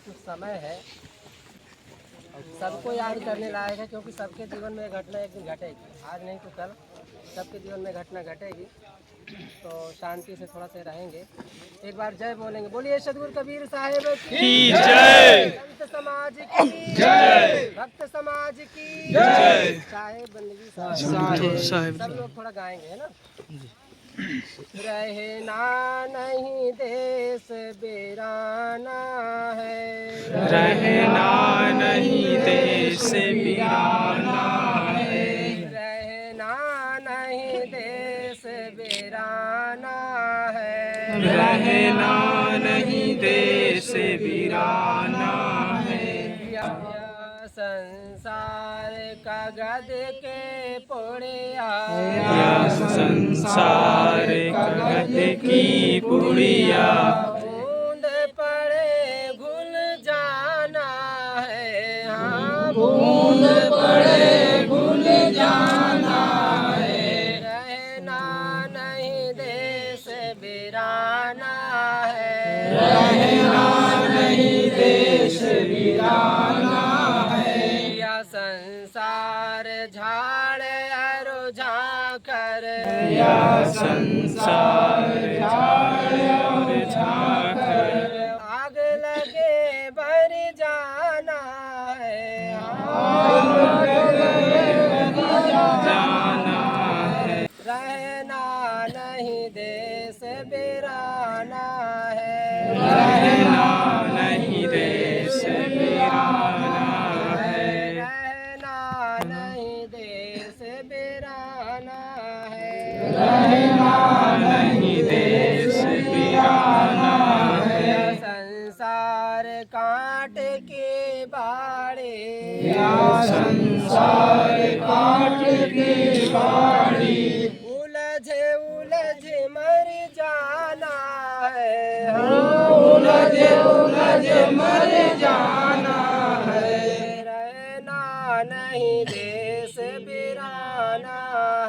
कुछ समय है सबको याद करने लायक है, क्योंकि सबके जीवन में घटना एक दिन घटेगी, आज नहीं तो कल सबके जीवन में घटना घटेगी। तो शांति से थोड़ा से रहेंगे, एक बार जय बोलेंगे। बोलिए सदगुरु कबीर साहिब की जय, संत समाज की जय, भक्त समाज की जय, साहेब बंदगी साहेब, सब लोग थोड़ा गाएंगे, है ना। रहना नहीं देश वीराना है, रहना नहीं देश वीराना है, रहना नहीं देश वीराना है, रहना नहीं देश वीराना है। यह संसार का गद के पुड़िया, यह संसार गद की पुड़िया, बूंद पड़े घुल जाना है, हाँ बूंद पड़े भूल जाना है, रहना नहीं देश वीराना है, रहना नहीं देश वीराना है। यह संसार झाड़ अरु झाकर, यह संसार झाड़ और झाकर, आग लगे भर जाना है, जाना है, रहना नहीं देश वीराना है, रहना नहीं देश वीराना है, रहना नहीं देश वीराना है, रहना नहीं देश वीराना है। संसार काट के बाड़े, यह संसार काट की बाड़ी, उलझ उलझ मर जाना है, उलझ उलझ मर जाना है, रहना नहीं देश वीराना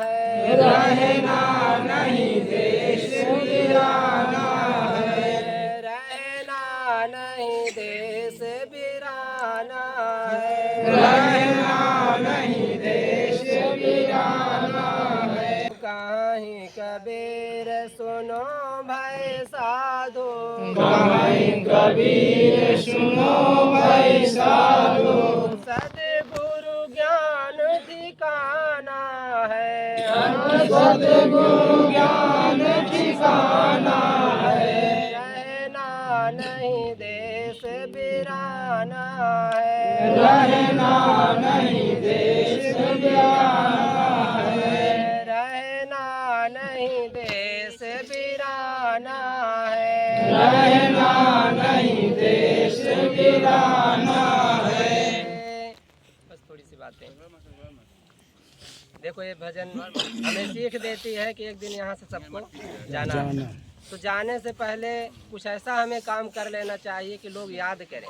है, रहना नहीं देश वीराना है, रहना नहीं देश वीराना है, रहना नहीं देश वीराना है। कहीं कबीर सुनो भाई साधु, कहीं कबीर सुनो भाई साधु, सद्गुरु ज्ञान ठिकाना है, सद्गुरु ज्ञान ठिकाना है, रहना नहीं देश वीराना है, रहना नहीं देश वीराना है, रहना नहीं देश वीराना है, रहना नहीं देश वीराना है। बस थोड़ी सी बातें। देखो ये भजन हमें सीख देती है कि एक दिन यहाँ से सबको जाना है। तो जाने से पहले कुछ ऐसा हमें काम कर लेना चाहिए कि लोग याद करें।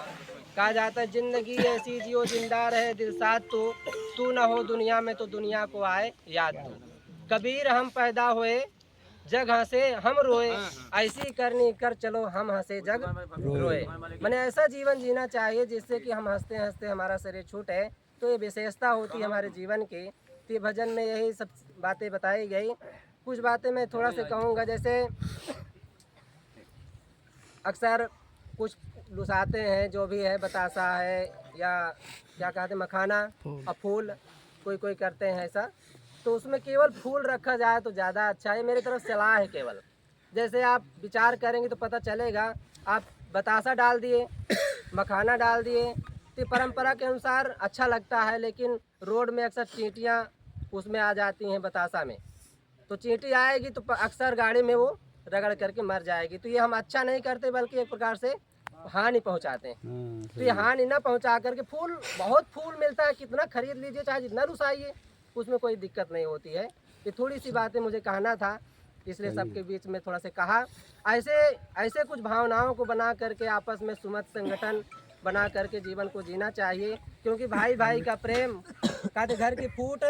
कहा जाता है जिंदगी ऐसी जियो जिंदा रहे दिल साथ, तो तू न हो दुनिया में तो दुनिया को आए याद तू। कबीर हम पैदा हुए जग हंसे हम रोए, ऐसी करनी कर चलो हम हंसे जग रोए। मैंने ऐसा जीवन जीना चाहिए जिससे कि हम हंसते हंसते हमारा शरीर छूटे। तो ये विशेषता होती है हमारे जीवन की। तो ये भजन में यही सब बातें बताई गई। कुछ बातें मैं थोड़ा से कहूँगा, जैसे अक्सर कुछ लुसाते हैं, जो भी है बतासा है या क्या कहते हैं मखाना और फूल, कोई कोई करते हैं ऐसा। तो उसमें केवल फूल रखा जाए तो ज़्यादा अच्छा है, मेरी तरफ सलाह है केवल। जैसे आप विचार करेंगे तो पता चलेगा। आप बतासा डाल दिए, मखाना डाल दिए, तो परंपरा के अनुसार अच्छा लगता है, लेकिन रोड में अक्सर चींटियाँ उसमें आ जाती हैं बतासा में। तो चींटी आएगी तो अक्सर गाड़ी में वो रगड़ करके मर जाएगी। तो ये हम अच्छा नहीं करते, बल्कि एक प्रकार से हानि पहुंचाते हैं। तो ये हानि ना पहुंचा करके, फूल बहुत फूल मिलता है, कितना खरीद लीजिए, चाहे जितना लुसाइए, उसमें कोई दिक्कत नहीं होती है। ये थोड़ी सी बातें मुझे कहना था, इसलिए सबके बीच में थोड़ा से कहा। ऐसे कुछ भावनाओं को बना करके आपस में सुमत संगठन बना करके जीवन को जीना चाहिए, क्योंकि भाई भाई का प्रेम कहते घर की फूट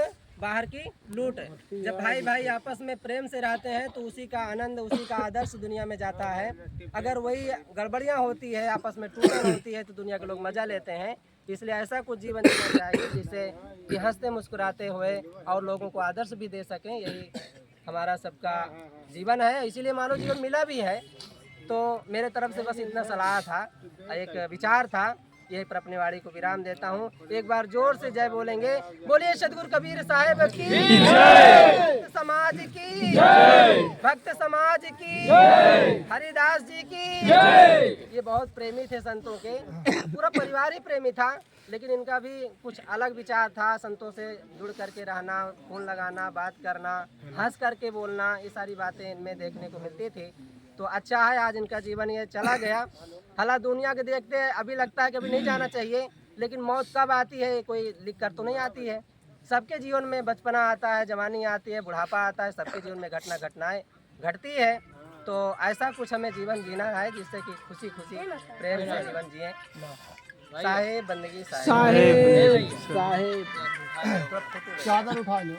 बाहर की लूट। जब भाई भाई आपस में प्रेम से रहते हैं तो उसी का आनंद, उसी का आदर्श दुनिया में जाता है। अगर वही गड़बड़ियाँ होती है, आपस में टूटन होती है, तो दुनिया के लोग मजा लेते हैं। इसलिए ऐसा कुछ जीवन जीना चाहिए जिससे कि हंसते मुस्कुराते हुए और लोगों को आदर्श भी दे सकें। यही हमारा सबका जीवन है, इसीलिए मानव जीवन मिला भी है। तो मेरे तरफ से बस इतना सलाह था, एक विचार था। यही पर अपनी वाणी को विराम देता हूँ। एक बार जोर से जय बोलेंगे। बोलिए सतगुरु कबीर साहिब की जय, समाज की जय, भक्त समाज की जय, हरिदास जी की जय। ये बहुत प्रेमी थे संतों के, पूरा परिवार ही प्रेमी था, लेकिन इनका भी कुछ अलग विचार था। संतों से जुड़ करके रहना, फूल लगाना, बात करना, हंस करके बोलना, ये सारी बातें इनमें देखने को मिलती थी। तो अच्छा है आज इनका जीवन ये चला गया। हालांकि दुनिया के देखते अभी लगता है कि अभी नहीं जाना चाहिए, लेकिन मौत कब आती है कोई लिख कर तो नहीं आती है। सबके जीवन में बचपना आता है, जवानी आती है, बुढ़ापा आता है, सबके जीवन में घटनाएं घटती है। तो ऐसा कुछ हमें जीवन जीना है जिससे कि खुशी खुशी प्रेम से जीवन जिए। साहेब बंदगी साहेब साहेब चादर उठा लो।